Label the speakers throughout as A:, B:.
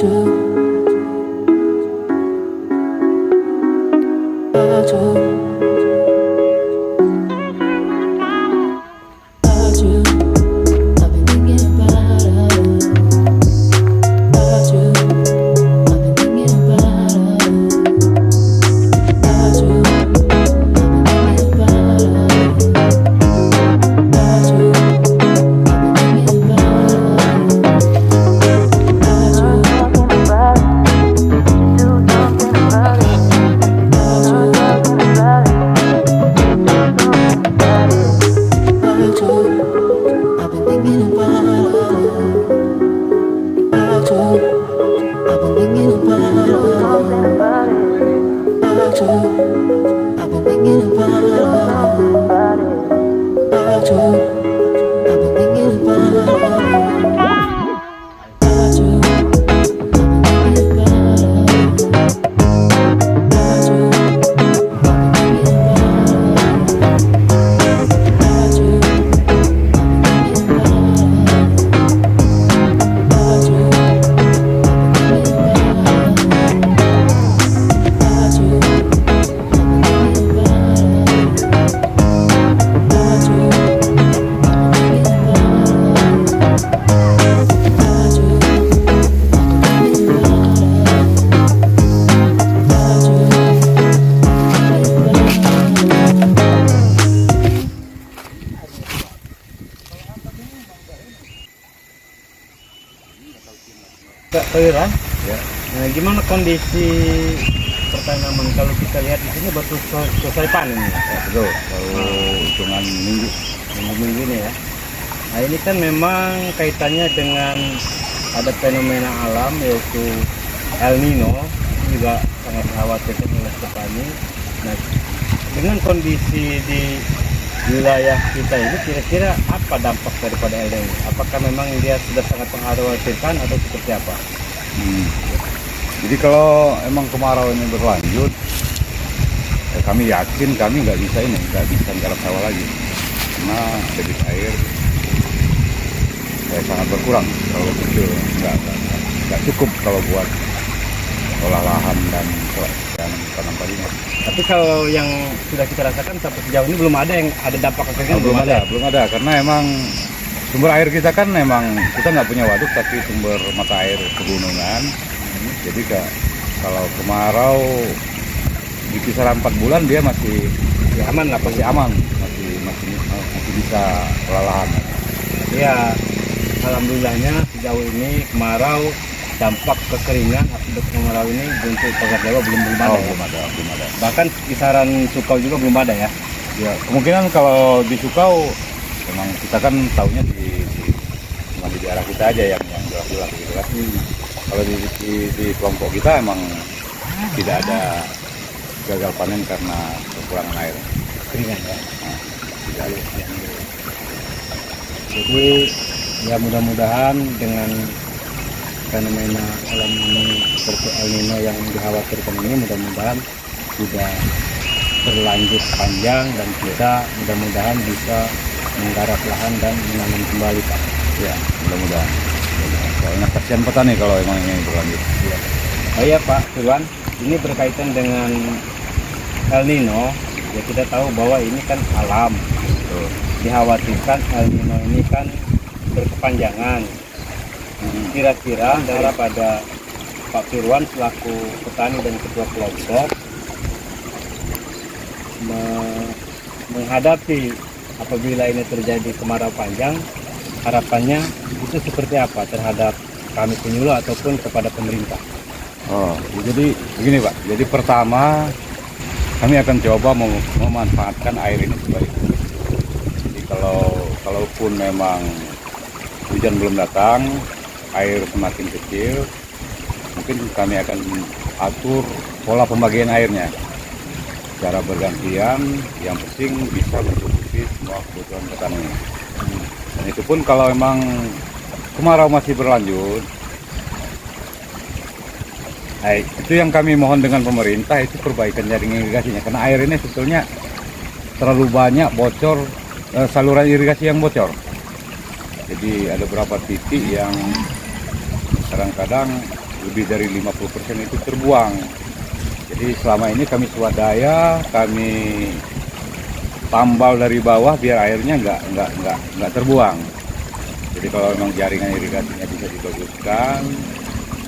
A: Pak Irwan, ya. Nah, gimana kondisi pertanaman kalau kita lihat di sini baru selesai panen ya?
B: Betul, kalau hitungan
A: minggu ini ya. Nah ini kan memang kaitannya dengan ada fenomena alam yaitu El Nino, juga sangat dikhawatirkan oleh petani. Nah dengan kondisi di wilayah kita ini kira-kira apa dampak daripada El Nino? Apakah memang dia sudah sangat mengkhawatirkan atau seperti apa?
B: Jadi kalau emang kemarau ini berlanjut, kami yakin kami nggak bisa garap sawah lagi karena debit air sangat berkurang, terlalu kecil, nggak cukup kalau buat olah lahan dan tanam padinya.
A: Tapi kalau yang sudah kita rasakan sampai sejauh ini belum ada yang ada dampak akhirnya
B: belum ada karena emang sumber air kita kan memang kita nggak punya waduk tapi sumber mata air pegunungan. Jadi kalau kemarau di kisaran 4 bulan dia masih
A: aman lah,
B: masih aman, masih bisa olah lahan.
A: Ya, alhamdulillahnya sejauh ini kemarau dampak kekeringan akibat kemarau ini untuk Pagar Jawa belum ada. Bahkan kisaran Sukau juga belum ada ya.
B: Ya, kemungkinan kalau di Sukau memang kita kan tahunya cuma di daerah kita aja yang jelas gitu kan. Kalau di kelompok kita emang tidak ada gagal panen karena kekurangan air.
A: Keringan ya.
B: Nah, tidak ada.
A: Jadi ya mudah-mudahan dengan fenomena alam ini seperti El Nino yang dikhawatirkan ini mudah-mudahan tidak berlanjut panjang dan kita mudah-mudahan bisa menggarap lahan dan menanam kembali Pak.
B: Ya, mudah-mudahan. Soalnya kasihan petani kalau emang ini berlanjut.
A: Ya. Oh iya Pak Irwan, ini berkaitan dengan El Nino. Ya kita tahu bahwa ini kan alam.
B: Betul.
A: Dikhawatirkan El Nino ini kan berkepanjangan. Kira-kira daripada Pak Firwan selaku petani dan ketua kelompok menghadapi apabila ini terjadi kemarau panjang, harapannya itu seperti apa terhadap kami penyuluh ataupun kepada pemerintah?
B: Oh, jadi begini Pak. Jadi pertama kami akan coba memanfaatkan air ini sebaik mungkin. Jadi kalaupun memang hujan belum datang, air semakin kecil, mungkin kami akan atur pola pembagian airnya secara bergantian, yang penting bisa mencukupi semua kebutuhan petani. Dan itu pun kalau memang kemarau masih berlanjut, itu yang kami mohon dengan pemerintah itu perbaikan jaring irigasinya, karena air ini sebetulnya terlalu banyak bocor, saluran irigasi yang bocor. Jadi ada beberapa titik yang kadang-kadang lebih dari 50% itu terbuang. Jadi selama ini kami swadaya, kami tambal dari bawah biar airnya nggak terbuang. Jadi kalau memang jaringan irigasinya bisa dibaguskan,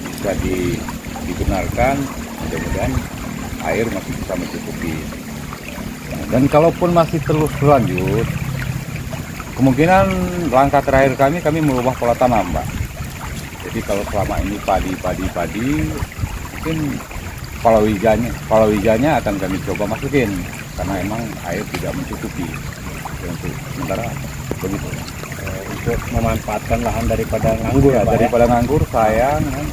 B: bisa dibenarkan, mudah-mudahan air masih bisa mencukupi. Dan kalaupun masih terus berlanjut, kemungkinan langkah terakhir kami merubah pola tanam, Mbak. Jadi kalau selama ini padi, mungkin palawijanya akan kami coba masukin karena emang air tidak mencukupi. Untuk sementara begitu.
A: Untuk memanfaatkan lahan daripada nganggur ya, Pak,
B: daripada nganggur sayang kan.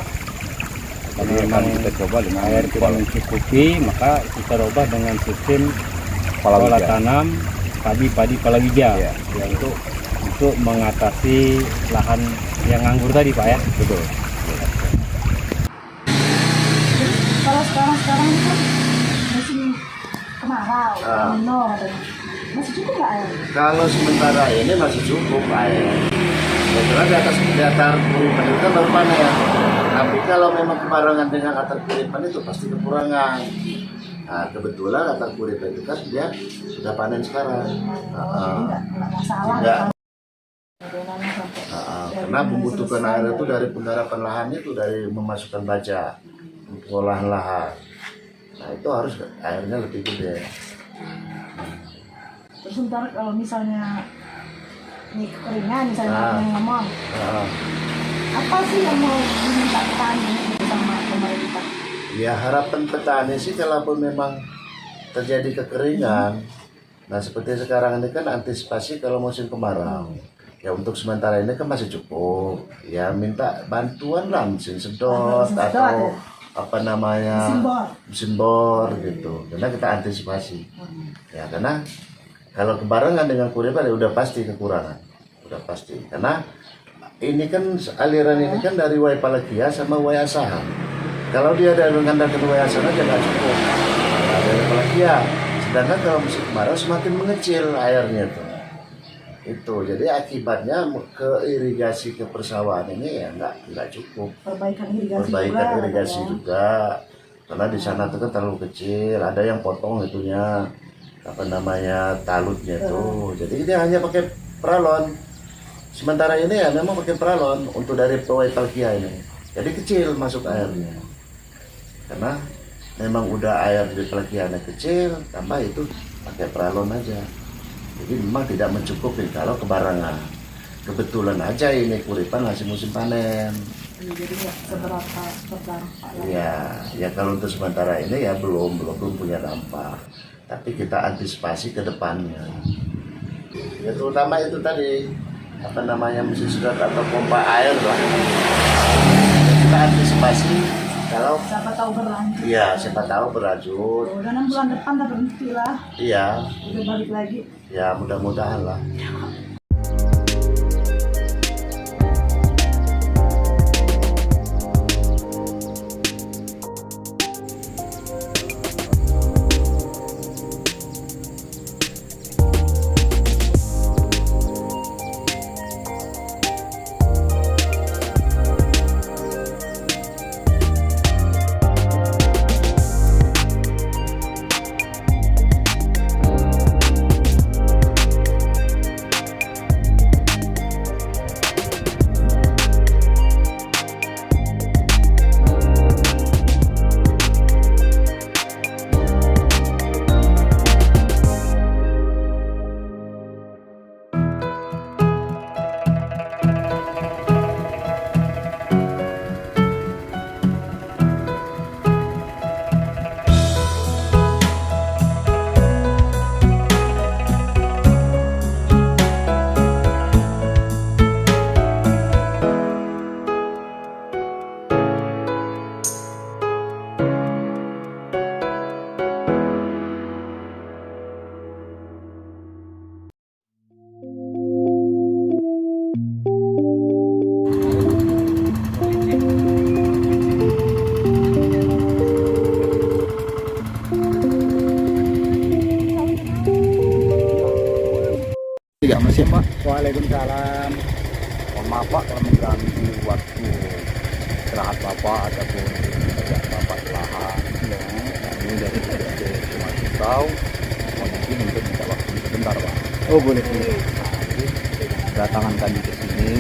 A: Jadi
B: Jadi
A: memang
B: kita coba dengan
A: air tidak mencukupi, maka kita ubah dengan sistem pola
B: palawija.
A: tanam padi palawija
B: Ya.
A: ya, untuk mengatasi lahan yang nganggur tadi, Pak ya.
B: Betul.
C: Kalau sekarang ini kan musim kemarau, Nino katanya. Masih cukup nggak air?
D: Kalau sementara ini masih cukup air. Kebetulan di atas datar kuripan itu kan baru panen. Tapi kalau memang kemarangan dengan atar kuripan itu pasti kekurangan. Nah, kebetulan atar kuripan itu kan dia sudah panen sekarang.
C: Jadi nggak masalah.
D: Tidak.
C: Adonannya sampai.
D: Karena membutuhkan air itu dari penggarapan lahannya itu dari memasukkan baja untuk olahan lahan. Nah itu harus airnya lebih gede.
C: Terus ntar kalau misalnya ini kekeringan, misalnya
D: Nah.
C: yang ngomong,
D: Nah,
C: apa sih yang mau diminta petani gitu sama pemerintah?
D: ya harapan petani sih kalaupun memang terjadi kekeringan, nah seperti sekarang ini kan antisipasi kalau musim kemarau. Ya untuk sementara ini kan masih cukup. Ya minta bantuan lah mesin sedot
C: Mesin sedot,
D: atau
C: ya.
D: apa namanya
C: Mesin bor.
D: gitu. Karena kita antisipasi. Ya karena kalau kebarengan dengan kuripan ya udah pasti kekurangan. Udah pasti. Karena ini kan aliran ini kan dari Waipalakia sama Wayasaha. Kalau dia ada mengandalkan Wayasaha aja nggak cukup. Nah, dari Palakia. Sedangkan kalau musim kemarau semakin mengecil airnya tuh. Itu jadi akibatnya ke irigasi ke persawahan ini ya nggak cukup.
C: Perbaikan irigasi
D: Perbaikan
C: juga,
D: irigasi
C: ya.
D: juga karena di sana tuh kan terlalu kecil, ada yang potong itunya apa namanya talutnya tuh, jadi dia hanya pakai peralon. Sementara ini ya memang pakai peralon untuk dari Waipalakia ini, jadi kecil masuk airnya karena memang udah air di Palakianya kecil, tambah itu pakai peralon aja. Jadi memang tidak mencukupi kalau kebarangan. Kebetulan aja ini kuripan masih musim panen.
C: Jadi nggak seberapa berdampak.
D: Ya kalau untuk sementara ini ya belum punya dampak. Tapi kita antisipasi ke depannya. Ya terutama itu tadi apa namanya mesin sedot atau pompa air lah. Kita antisipasi kalau
C: Siapa tahu berlanjut.
D: iya siapa tahu berlanjut.
C: Dan bulan depan tak berhenti lah,
D: Iya,
C: udah balik lagi.
D: ya mudah-mudahan lah.
B: Masih Pak.
A: Waalaikumsalam.
B: Mohon maaf Pak kalau mengganggu waktu istirahat istirahat Bapak ataupun pekerjaan Bapak di lahan. Ya, ini dari BPD Sungai Pisau mau izin untuk minta waktu sebentar Pak.
A: Oh boleh.
B: Jadi kedatangan kami ke sini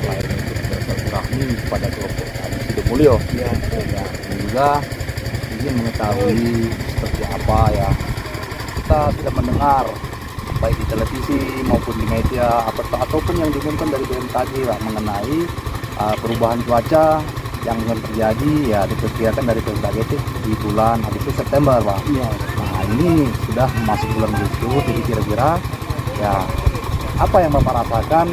B: selain untuk bersilaturahmi kepada kelompok kami Sidomulyo.
A: Ya.
B: Ya, dan juga ingin mengetahui seperti apa ya kita tidak mendengar baik di televisi maupun di media ataupun yang diumumkan dari BMKG Pak, mengenai perubahan cuaca yang akan terjadi ya diperkirakan dari BMKG itu di bulan Agustus September Pak.
A: Iya.
B: Nah ini sudah masuk bulan Agustus, jadi kira-kira ya apa yang Bapak rasakan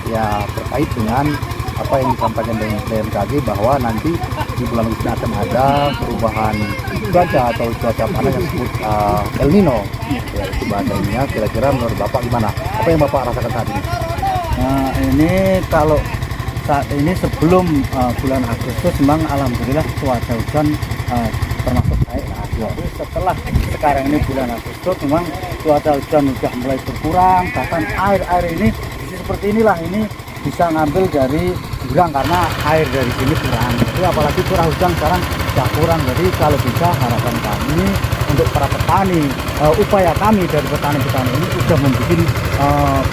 B: ya terkait dengan apa yang disampaikan dari BMKG bahwa nanti di bulan Agustus akan ada perubahan cuaca atau cuaca panas yang disebut El Nino. Ya, itu bahasanya. Kira-kira menurut Bapak gimana? Apa yang Bapak rasakan saat ini?
A: Nah, ini kalau saat ini sebelum bulan Agustus memang alhamdulillah cuaca hujan termasuk baik. Nah, jadi setelah sekarang ini bulan Agustus memang cuaca hujan sudah mulai berkurang, bahkan air ini seperti inilah ini bisa ngambil dari jurang karena air dari sini kurang. Jadi apalagi curah hujan sekarang sudah kurang. Jadi kalau bisa harapan kami untuk para petani, upaya kami dari petani-petani ini sudah membuat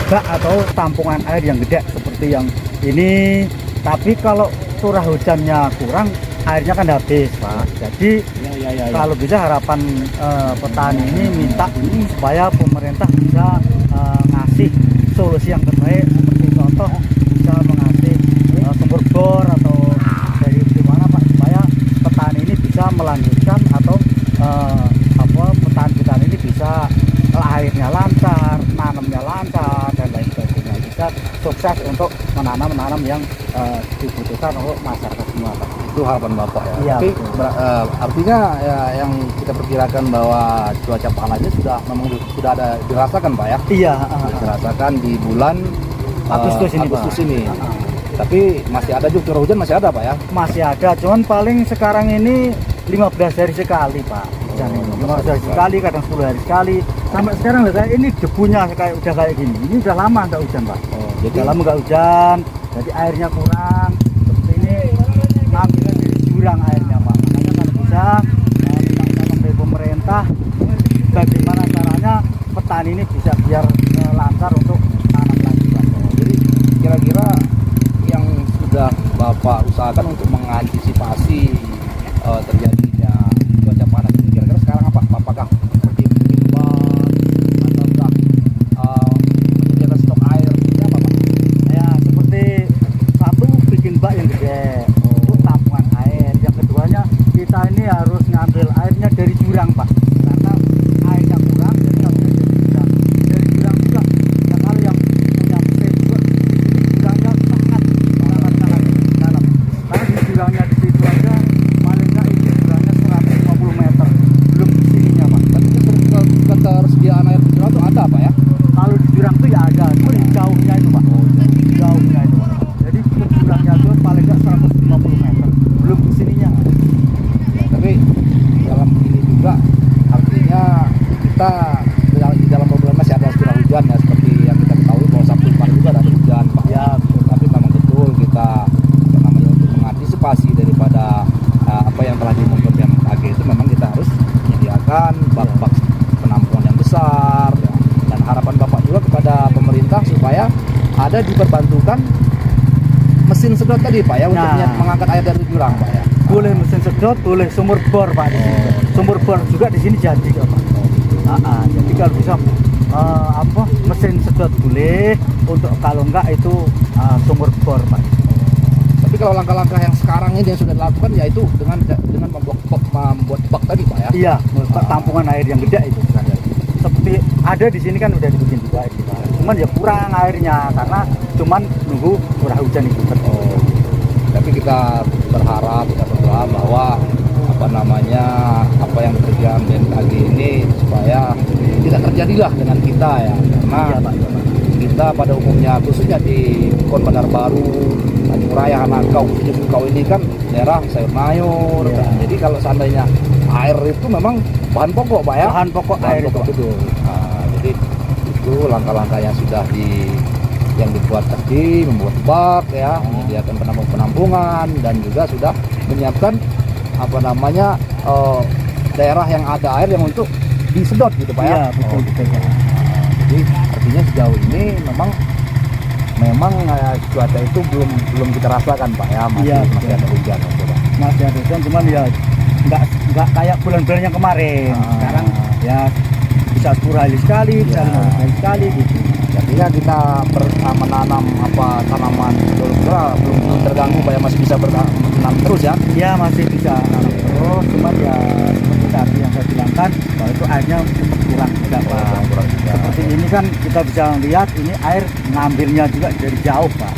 A: bak atau tampungan air yang gede seperti yang ini. Tapi kalau curah hujannya kurang, airnya kan habis Pak. Jadi kalau bisa harapan petani ini minta ini supaya pemerintah bisa ngasih solusi yang terbaik, seperti contoh bisa mengasih sumber bor atau dari mana Pak, supaya petani ini bisa melanjutkan atau petani ini bisa airnya lancar, nanamnya lancar dan lain sebagainya, bisa sukses untuk menanam yang dibutuhkan oleh masyarakat semua Pak.
B: Itu harapan Bapak ya.
A: Iya,
B: Tapi artinya ya, yang kita perkirakan bahwa cuaca panasnya memang sudah ada dirasakan Pak ya.
A: Iya,
B: Dirasakan di bulan
A: Agustus ini, Pak.
B: ini. Tapi masih ada juga curah hujan masih ada Pak ya.
A: masih ada, cuman paling sekarang ini 15 hari sekali Pak. Hujan ini 15 hari sekali, kadang 10 hari sekali. Sampai sekarang udah kayak ini debunya udah kayak gini. Ini udah lama nggak hujan Pak.
B: Oh,
A: Jadi udah lama nggak hujan, jadi airnya kurang. Seperti ini ngambilnya dari jurang airnya Pak. Makanya kalau bisa minta tolong dari pemerintah, bagaimana caranya petani ini bisa biar lancar untuk tanam lagi Pak.
B: jadi kira-kira yang sudah Bapak usahakan untuk mengantisipasi terjadinya cuaca panas ini kira-kira sekarang apa? Apakah seperti bikin bak ataukah menjaga stok air ini apa Pak?
A: Ya seperti satu bikin bak yang gede untuk tampungan air. Yang keduanya kita ini harus ngambil airnya dari jurang Pak, karena airnya kurang jadi ngambil dari jurang. Dari jurang juga ya, kalau yang punya mesin juga jurangnya sangat dalam. Karena di jurangnya di situ aja paling nggak ini jurangnya 150 meter, belum di sininya Pak.
B: Tapi ketersediaan air di jurang itu ada Pak ya?
A: Kalau di jurang itu ya ada, cuma di jauhnya itu Pak. Jauhnya itu Pak. Jadi ke jurangnya itu paling nggak 150 meter, belum di sininya.
B: Ya, tapi dalam ini juga artinya kita di dalam bulan masih ada curah hujan ya, seperti yang kita ketahui bahwa Sabtu kemarin juga ada hujan Pak ya. Tapi memang betul kita namanya untuk mengantisipasi daripada apa yang telah diumumkan BMKG itu memang kita harus menyediakan bak-bak penampungan yang besar ya. Dan harapan Bapak juga kepada pemerintah supaya ada diperbantukan mesin sedot tadi Pak ya, untuk
A: Nah.
B: mengangkat air dari jurang Pak ya.
A: Boleh mesin sedot, boleh sumur bor Pak. Di sini. Sumur bor juga di sini jadi kok Pak. Jadi kalau bisa mesin sedot boleh, untuk kalau enggak itu sumur bor Pak.
B: Tapi kalau langkah-langkah yang sekarang ini yang sudah dilakukan yaitu dengan membuat bak tadi Pak ya.
A: Iya, tampungan air yang gede itu. Seperti ada di sini kan udah dibikin juga ini Pak. Cuman ya kurang airnya karena cuman nunggu curah hujan itu.
B: Tapi kita berharap, kita berdoa bahwa apa yang dikerjakan BMKG ini supaya tidak terjadilah dengan kita ya, karena
A: Iya, Pak.
B: kita pada umumnya khususnya di Kon Bandar Baru, Tanjung Raya, Hanakau, Kau ini kan daerah sayur mayur.
A: Iya.
B: Jadi kalau seandainya air itu memang bahan pokok Pak ya.
A: Bahan pokok air itu.
B: betul. Nah, jadi itu langkah-langkah yang sudah
E: yang dibuat tadi, membuat bak ya, menyediakan penampungan dan juga sudah menyiapkan daerah yang ada air yang untuk disedot gitu Pak ya.
F: Iya, betul, betul, Pak.
E: Jadi artinya sejauh ini memang cuaca itu belum kita rasakan Pak ya, masih
F: Iya,
E: masih ada hujan gitu, Pak.
F: Masih ada hujan, cuman ya nggak kayak bulan-bulan yang kemarin. Sekarang ya bisa 10 hari sekali, bisa 15 hari sekali gitu.
E: Artinya kita menanam tanaman belum terganggu Pak ya, masih bisa menanam terus ya.
F: Ya masih bisa nanam terus, cuman ya seperti tadi yang saya bilangkan bahwa itu airnya cepat kurang juga Pak.
E: Kurang juga.
F: Seperti ini kan kita bisa lihat ini air ngambilnya juga dari jauh Pak.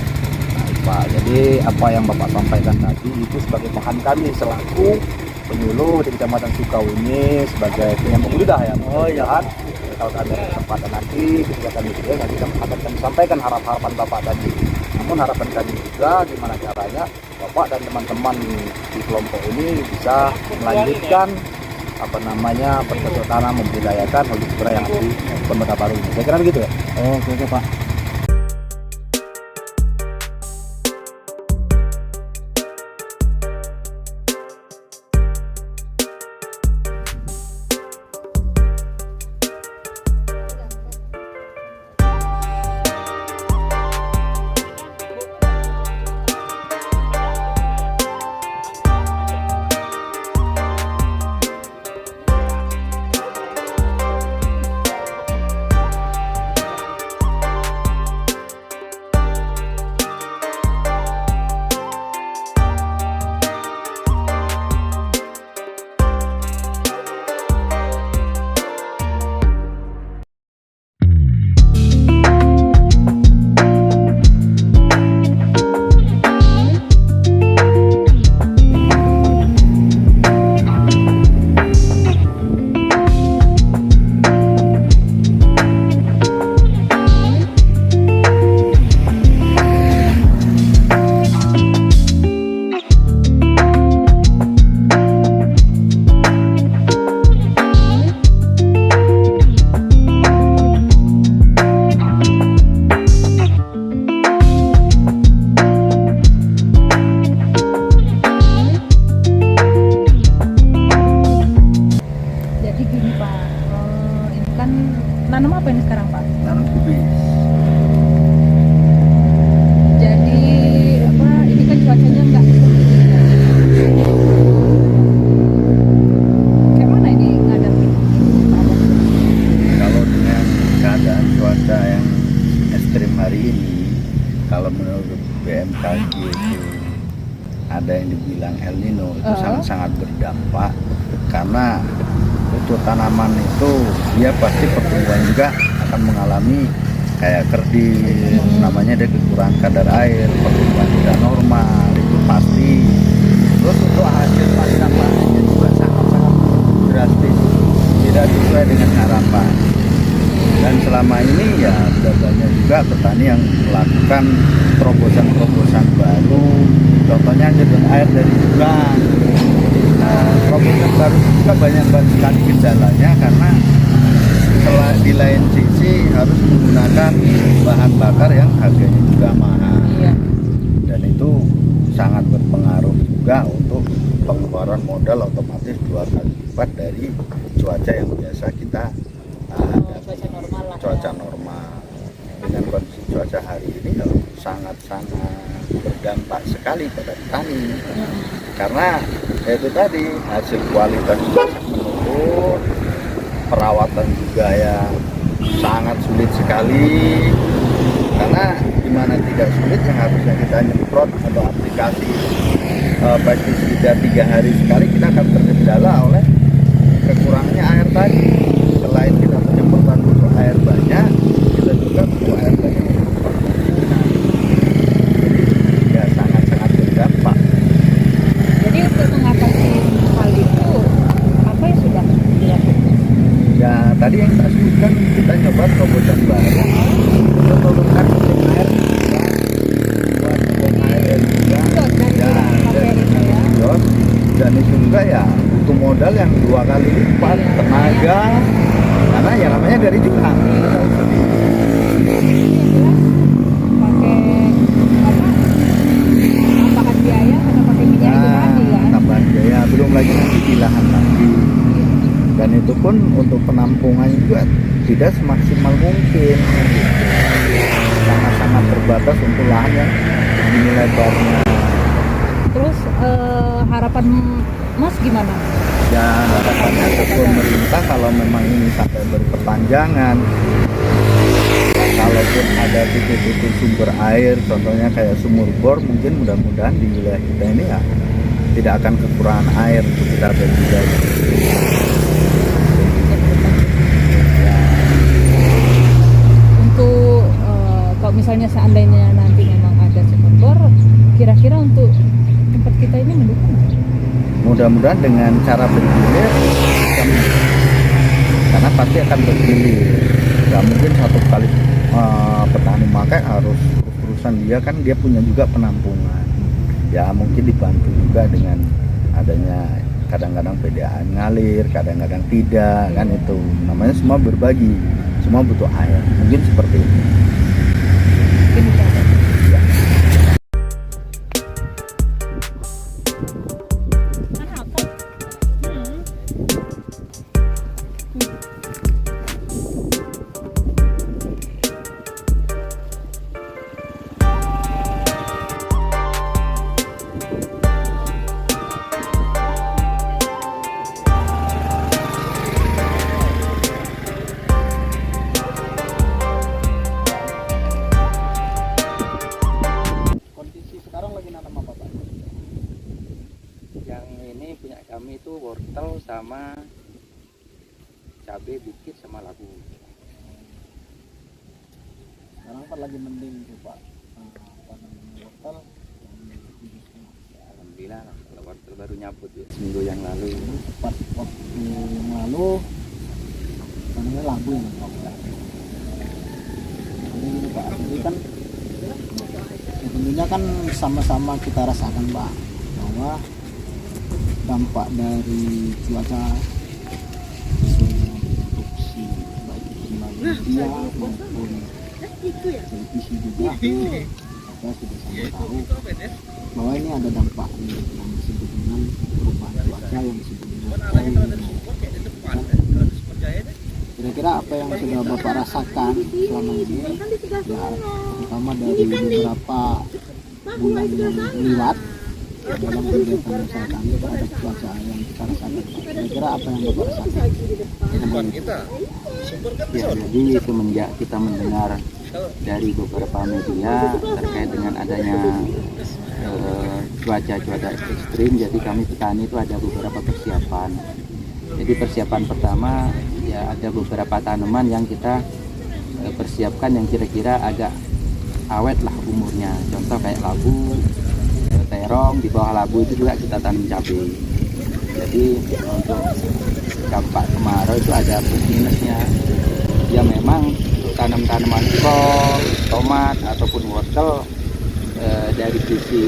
E: Pak, jadi apa yang Bapak sampaikan tadi itu sebagai bahan kami selaku penyuluh di Kecamatan Sukau ini sebagai penyambung lidah ya.
F: Oh iya.
E: Kalau ada kesempatan nanti ketika kami video nanti akan kami sampaikan harapan Bapak tadi. Namun harapan kami juga gimana caranya Bapak dan teman-teman di kelompok ini bisa melanjutkan bercocok tanam membudidayakan hortikultura yang ada di Kota Baru ini. Saya kira begitu ya.
F: Oh, oke Pak.
C: Nanam apa ini sekarang Pak?
D: Nanam kubis.
C: Jadi ini kan cuacanya nggak seperti ini. Kayak mana ini ngadapin Pak?
G: Kalau dengan keadaan cuaca yang ekstrim hari ini, kalau menurut BMKG itu ada yang dibilang El Nino itu sangat-sangat berdampak, karena untuk tanaman itu dia pasti pertumbuhan juga akan mengalami kayak kerdil, namanya ada kekurangan kadar air, pertumbuhan tidak normal, itu pasti. Terus untuk hasil panen juga sangat-sangat drastis, tidak sesuai dengan harapan. Dan selama ini ya sudah banyak juga petani yang melakukan terobosan-terobosan baru, contohnya nyedot air dari jurang. Nah, terobosan baru juga banyak sekali gejalanya, karena setelah di lain sisi harus menggunakan bahan bakar yang harganya juga mahal.
C: Iya.
G: Dan itu sangat berpengaruh juga untuk pengeluaran modal, otomatis 2 kali lipat dari cuaca yang biasa kita hadapi. Cuaca normal. Dengan kondisi cuaca hari ini sangat-sangat berdampak sekali pada petani, karena itu tadi hasil kualitas juga menurun, perawatan juga ya sangat sulit sekali, karena dimana tidak sulit yang harusnya kita nyemprot atau aplikasi pestisida 3 hari sekali, kita akan terkendala oleh kekurangannya air tadi. Selain kita penyemprotan butuh air banyak, kita juga butuh air banyak untuk perkebunan. Jadi ya sangat-sangat berdampak.
C: Jadi untuk mengatasi hal itu apa yang sudah dilakukan?
G: Ya tadi yang saya sebutkan, kita coba terobosan baru, kita turunkan musim air, buat musim air dan juga dan itu juga ya butuh modal yang 2 kali lipat tenaga, karena ya namanya dari jurang. lahan lagi. Dan itu pun untuk penampungan juga tidak semaksimal mungkin. Sangat-sangat terbatas untuk lahan yang begini lebarnya.
C: Terus harapan Mas gimana?
G: Ya harapannya ke pemerintah kalau memang ini sampai berperpanjangan, kalaupun ada titik-titik sumber air, contohnya kayak sumur bor, mungkin mudah-mudahan di wilayah kita ini ya tidak akan kekurangan air untuk kita bagi.
C: Untuk kalau misalnya seandainya nanti memang ada sumur bor, kira-kira untuk tempat kita ini mendukung nggak?
G: Mudah-mudahan dengan cara bergilir, karena pasti akan bergilir. Gak mungkin satu kali petani makai harus terus-terusan, dia punya juga penampungan. Ya mungkin dibantu juga dengan adanya kadang-kadang PDAM ngalir, kadang-kadang tidak, kan itu namanya semua berbagi, semua butuh air, mungkin seperti itu.
C: Mungkin itu ada.
E: Kondisi sekarang lagi nanam apa Pak?
H: Yang ini punya kami itu wortel sama cabai bikit sama labu.
E: Sekarang Pak lagi mending tuh Pak. Apa namanya wortel?
H: Alhamdulillah kalau wortel baru nyabut ya, seminggu yang lalu.
E: Tepat waktu yang lalu namanya labu yang Pak. Ini Pak, ini kan tentunya kan sama-sama kita rasakan Pak, bahwa dampak dari cuaca sesuai dengan produksi baik itu melalui media maupun televisi juga, kita sudah sama tahu bahwa ini ada dampak yang disebut dengan perubahan cuaca yang disebut dengan El Nino. Kira-kira apa yang sudah Bapak rasakan selama ini, ya terutama dari beberapa bulan yang lewat dalam kegiatan usaha kami terhadap cuaca yang kita rasakan. Kira-kira apa yang Bapak rasakan?
H: Ya, jadi semenjak kita mendengar dari beberapa media terkait dengan adanya cuaca ekstrim, jadi kami petani itu ada beberapa persiapan. Jadi persiapan pertama ya ada beberapa tanaman yang kita persiapkan yang kira-kira agak awet lah umurnya. Contoh kayak labu, terong, di bawah labu itu juga kita tanam cabai. Jadi untuk dampak kemarau itu ada plus minusnya. Ya memang tanam-tanaman kol, tomat ataupun wortel dari sisi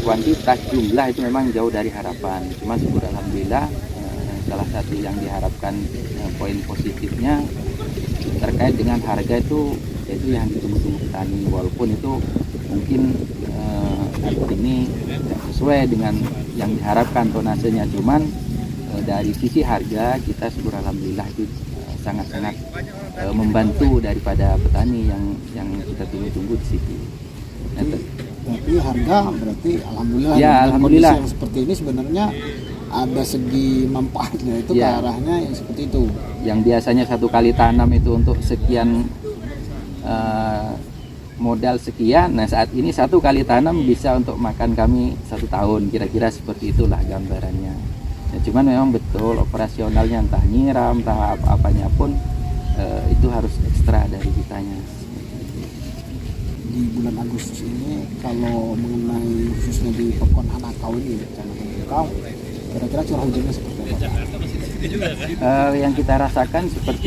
H: kuantitas jumlah itu memang jauh dari harapan. Cuma syukur alhamdulillah salah satu yang diharapkan poin positifnya terkait dengan harga itu yang ditunggu-tunggu petani, walaupun itu mungkin ini tidak sesuai dengan yang diharapkan tonasenya, cuman dari sisi harga kita syukur alhamdulillah itu sangat-sangat membantu daripada petani yang kita tunggu-tunggu di situ.
E: Berarti harga alhamdulillah
H: ya,
E: dengan
H: alhamdulillah
E: kondisi yang seperti ini sebenarnya ada segi manfaatnya itu
H: ya,
E: ke arahnya yang seperti itu.
H: Yang biasanya satu kali tanam itu untuk sekian modal sekian, nah saat ini satu kali tanam bisa untuk makan kami 1 tahun, kira-kira seperti itulah gambarannya. Ya, cuman memang betul operasionalnya entah nyiram, entah apa-apanya pun itu harus ekstra dari kitanya.
E: Di bulan Agustus ini kalau mengenai khususnya di Pekon Hanakau ini, Kecamatan Hanakau, kira-kira curah hujannya seperti apa?
H: Yang kita rasakan seperti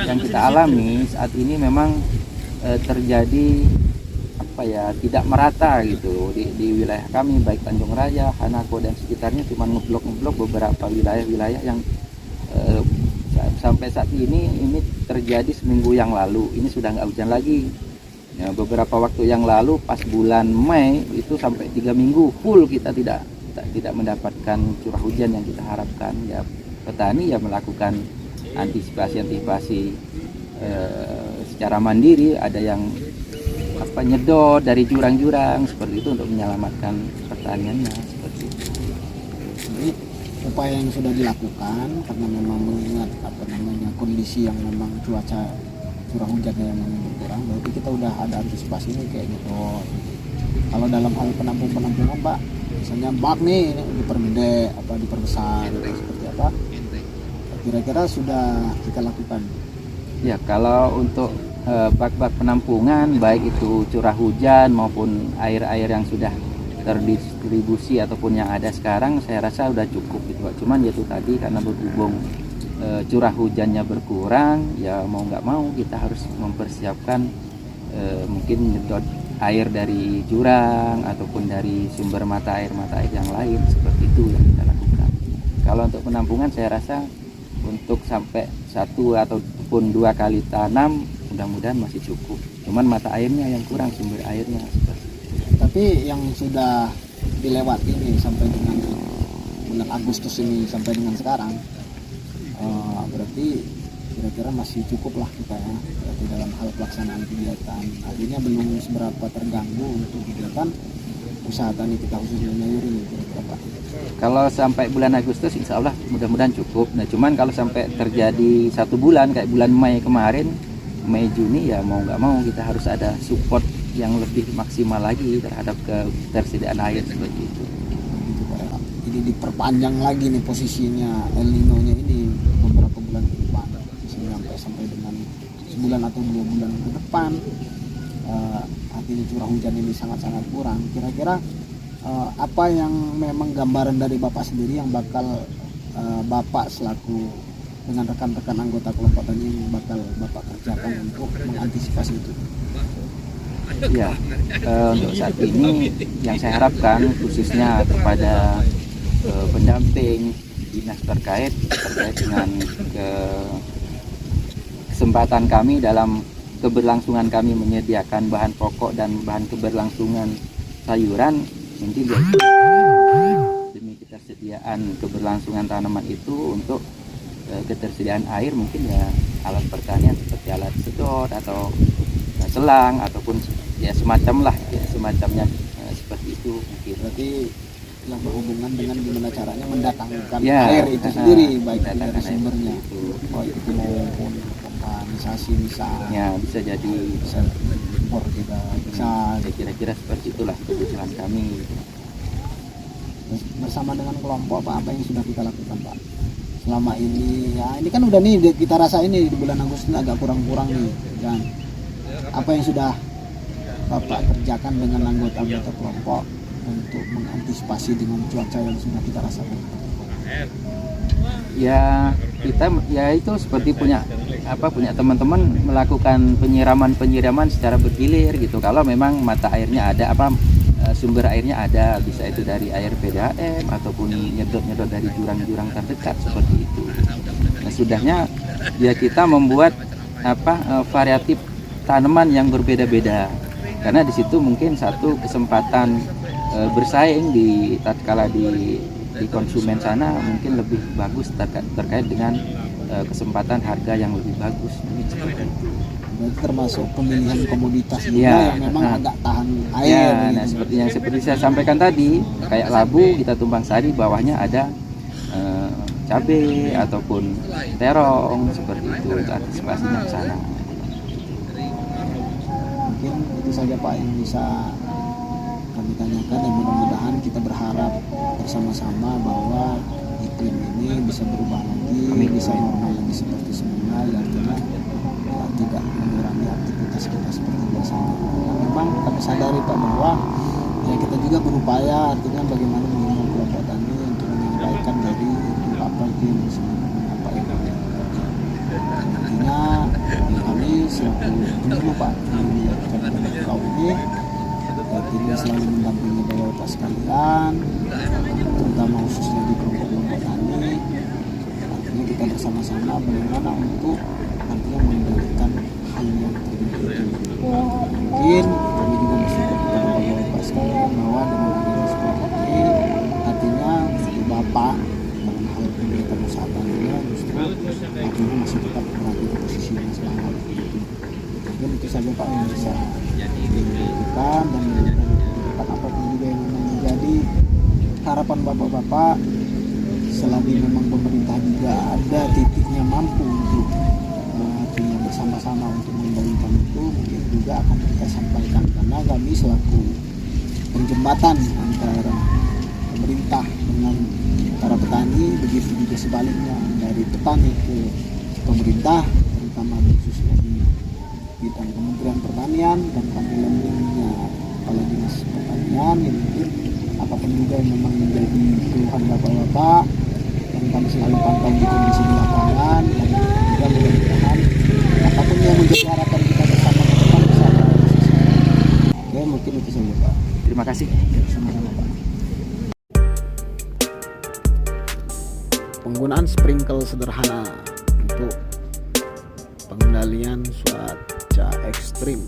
H: yang kita alami saat ini memang terjadi tidak merata gitu di wilayah kami, baik Tanjung Raya, Hanako dan sekitarnya, cuma ngeblok beberapa wilayah-wilayah yang sampai saat ini terjadi seminggu yang lalu ini sudah nggak hujan lagi. Ya, beberapa waktu yang lalu pas bulan Mei itu sampai 3 minggu full kita tidak tidak mendapatkan curah hujan yang kita harapkan, ya petani ya melakukan antisipasi secara mandiri. Ada yang nyedot dari jurang-jurang seperti itu untuk menyelamatkan pertaniannya seperti itu.
I: Jadi upaya yang sudah dilakukan karena memang mengingat kondisi yang memang cuaca curah hujannya yang memang berkurang, berarti kita udah ada antisipasi ini kayak gitu. Kalau dalam hal penampungan Pak, misalnya bak nih dipergede diperbesar seperti apa, kira-kira sudah kita lakukan?
H: Ya, kalau untuk bak-bak penampungan baik itu curah hujan maupun air-air yang sudah terdistribusi ataupun yang ada sekarang, saya rasa sudah cukup gitu Pak. Cuman itu tadi karena berhubung curah hujannya berkurang, ya mau nggak mau kita harus mempersiapkan mungkin nyedot air dari jurang ataupun dari sumber mata air yang lain, seperti itu yang kita lakukan. Kalau untuk penampungan saya rasa untuk sampai 1 ataupun 2 kali tanam mudah-mudahan masih cukup. Cuman mata airnya yang kurang, sumber airnya seperti itu.
I: Tapi yang sudah dilewati ini sampai dengan bulan Agustus ini sampai dengan sekarang, berarti kira-kira masih cukup lah kita ya, berarti dalam hal pelaksanaan kegiatan. Artinya belum seberapa terganggu untuk kegiatan usaha tani kita khususnya nyayur ini kira-kira Pak.
H: Kalau sampai bulan Agustus insya Allah mudah-mudahan cukup. Nah cuman kalau sampai terjadi 1 bulan kayak bulan Mei kemarin, Mei Juni, ya mau nggak mau kita harus ada support yang lebih maksimal lagi terhadap ketersediaan air seperti itu.
I: Gitu, Pak. Jadi diperpanjang lagi nih posisinya El Nino-nya ini beberapa bulan ke depan, sampai dengan sebulan atau 2 bulan ke depan. Artinya curah hujan ini sangat-sangat kurang. Kira-kira apa yang memang gambaran dari Bapak sendiri yang bakal Bapak selaku dengan rekan-rekan anggota kelompok tani yang bakal Bapak kerjakan untuk mengantisipasi itu?
H: Ya, untuk saat ini yang saya harapkan khususnya kepada pendamping dinas terkait dengan kesempatan kami dalam keberlangsungan kami menyediakan bahan pokok dan bahan keberlangsungan sayuran, nanti demi ketersediaan keberlangsungan tanaman itu untuk ketersediaan air mungkin ya alat pertanian seperti alat sedot atau selang ataupun ya semacamnya seperti itu mungkin.
I: Berarti yang berhubungan dengan gimana caranya mendatangkan
H: ya,
I: air itu sendiri, baik dari sumbernya,
H: baik
I: itu maupun organisasi misalnya,
H: ya bisa jadi
I: bisa impor juga bisa.
H: Kira-kira seperti itulah kebutuhan kami.
I: Bersama dengan kelompok apa yang sudah kita lakukan Pak selama ini? Ya ini kan udah nih kita rasa ini di bulan Agustus agak kurang-kurang nih, dan apa yang sudah Bapak kerjakan dengan anggota-anggota kelompok untuk mengantisipasi dengan cuaca yang sudah kita rasakan?
H: Ya kita ya itu seperti punya teman-teman melakukan penyiraman secara bergilir gitu. Kalau memang mata airnya ada, sumber airnya ada, bisa itu dari air PDAM ataupun nyedot dari jurang-jurang terdekat seperti itu. Nah sudahnya ya kita membuat variatif tanaman yang berbeda-beda, karena di situ mungkin satu kesempatan bersaing tatkala di konsumen sana mungkin lebih bagus terkait dengan kesempatan harga yang lebih bagus.
I: Berarti termasuk pemilihan komoditas juga yang memang agak tahan air.
H: Nah seperti saya sampaikan tadi, kayak labu kita tumbang sari, bawahnya ada cabai ataupun terong seperti itu antisipasinya ke sana.
I: Mungkin itu saja Pak yang bisa kami tanyakan, dan mudah-mudahan kita berharap bersama-sama bahwa iklim ini bisa berubah lagi, bisa normal lagi seperti semula, artinya ya, tidak mengurangi aktivitas kita seperti biasanya. Nah, memang kami sadari Pak bahwa ya kita juga berupaya, artinya bagaimana mengimbau kelompok tani untuk menyampaikan dari itu apa yang disebut apa yang kami kerja. Artinya kami selaku penyuluh Pak di Kabupaten Kau ini artinya selalu mendampingi Bapak sekalian, terutama khususnya di kelompok tani. Artinya kita bersama-sama bagaimana untuk nantinya mengendalikan hal yang terjadi itu. Mungkin kami juga bersyukur kepada Bapak sekalian bahwa dengan adanya seperti ini, artinya mungkin itu saja Pak yang bisa dilakukan, dan apapun juga yang memang menjadi harapan bapak-bapak, selagi memang pemerintah juga ada titiknya mampu untuk bersama-sama untuk membangun itu, mungkin juga akan kita sampaikan, karena kami selaku penjembatan antara pemerintah dengan para petani, begitu juga sebaliknya dari petani ke pemerintah, terutama khususnya di bidang Kementerian Pertanian dan kami lembingnya Kepala Dinas Pertanian, yang mungkin apapun juga yang memang menjadi keluhan bapak-bapak, dan kami selalu pantau di kondisi di lapangan, dan juga mudah-mudahan apapun yang menjadi harapan kita bersama ke depan bisa ada. Oke, mungkin itu saja Pak.
H: Terima kasih.
I: Sama-sama Pak. Penggunaan sprinkle sederhana untuk pengendalian cuaca ekstrim.